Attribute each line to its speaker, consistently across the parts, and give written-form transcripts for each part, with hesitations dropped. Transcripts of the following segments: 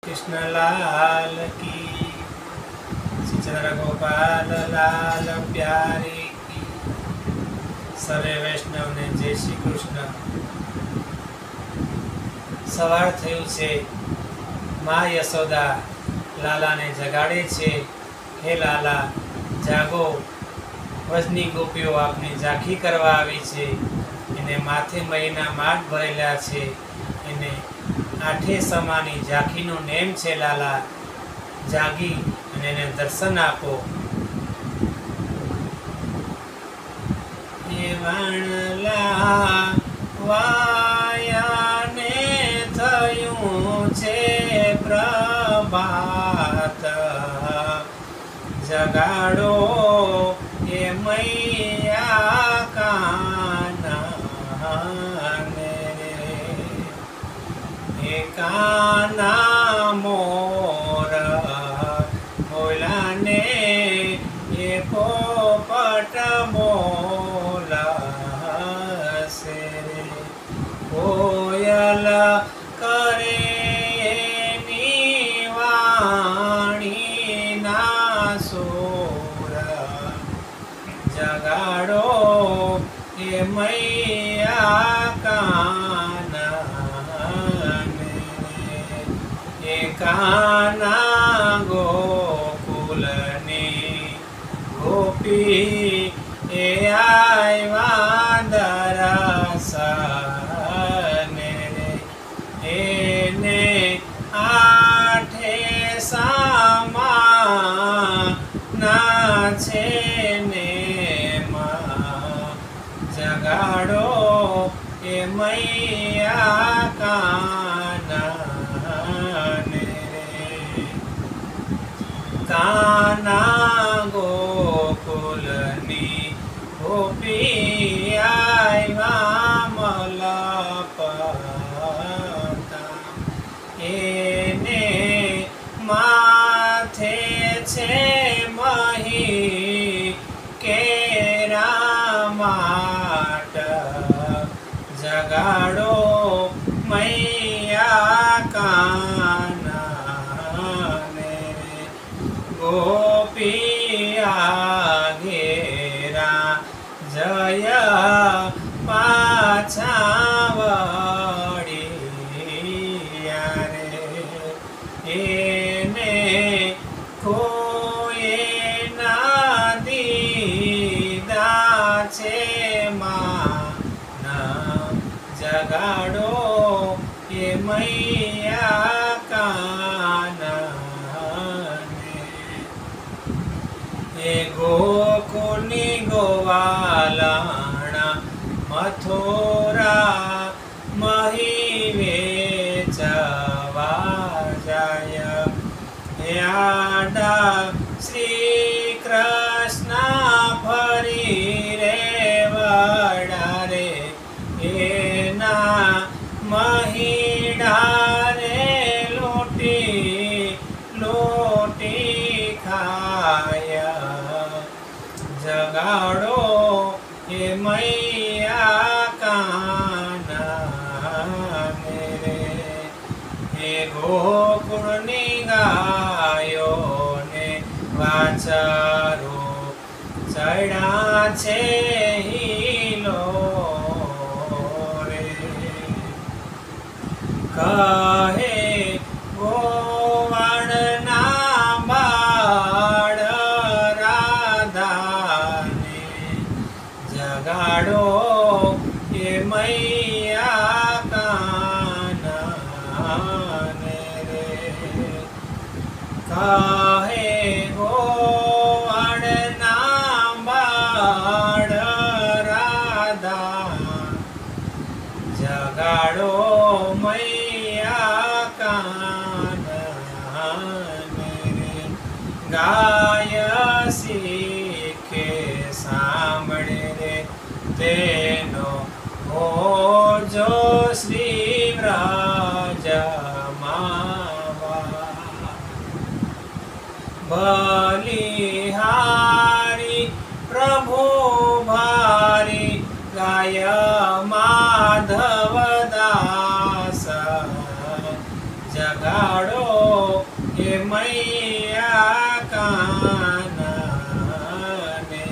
Speaker 1: कृष्ण लाल की, श्री चंद्र गोपाल लाल प्यारे की। सर्वे वैष्णव ने जय श्री कृष्ण। सवार थयुं छे, मां यशोदा लाला ने जगाड़े छे, हे लाला जागो, वजनी गोपीओ आपनी झांकी करवा आवी छे, एने माथे महीना माठ भरेला छे, एने आठे समानी झांकीनो नेम छे। लाला जागी अने एने दर्शन आपो। ये वाणला वायाने थयुं छे प्रभात, जगाड़ो ये मैया कानाने, ये काना मोर बोला ने, ये पोपट बोला से, कोयल करे वाणी ना सोर, जगाड़ो ये मैया काना ने, काना गोकुलनी गोपी ए आव्या दरसने, एने आठे सामा नाचे नेम, जगाड़ो ए मैया काना ने, काना गोकुलनी गोपी आव्या मलपता, एने माथे छे मही केरा माट, जगाड़ो मैया काना ने, गोपिया घेरा जय पाछा वळिया रे, एने कोए ना दीदा छे माना, जगाड़ो ये मैया काना ने, ए गोकुलनी गोवालाणा मथुरा मही वेचवा जाय, याडा श्री कृष्ण फरी रे वड़ा रे, एना महीडा रे लोटी लोटी खाया, जगाड़ो ये मैया काना मेरे, ये गोकुलनी गायो ने वाचारो चढ़ा छे हीलो रे, कहे गोवाणना बाळ राधाने, जगाड़ो ये मैया काना ने रे, कहे गोवाणना बाळ राधा, जगाड़ो मैया काना ने रे, गाय सीखे सांभळे रे तेनो हो जो श्री व्रज मावा, बलिहारी प्रभु भारी गाय माधव दास, जगाड़ो એ મૈયા કાનને રે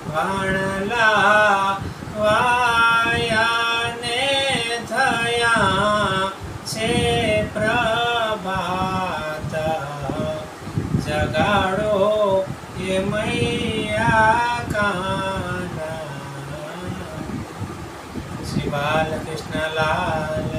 Speaker 1: વાણલા વાયાને થયા છે પ્રભાત જગાડો એ મૈયા કાના. શ્રી બાલકૃષ્ણ લાલ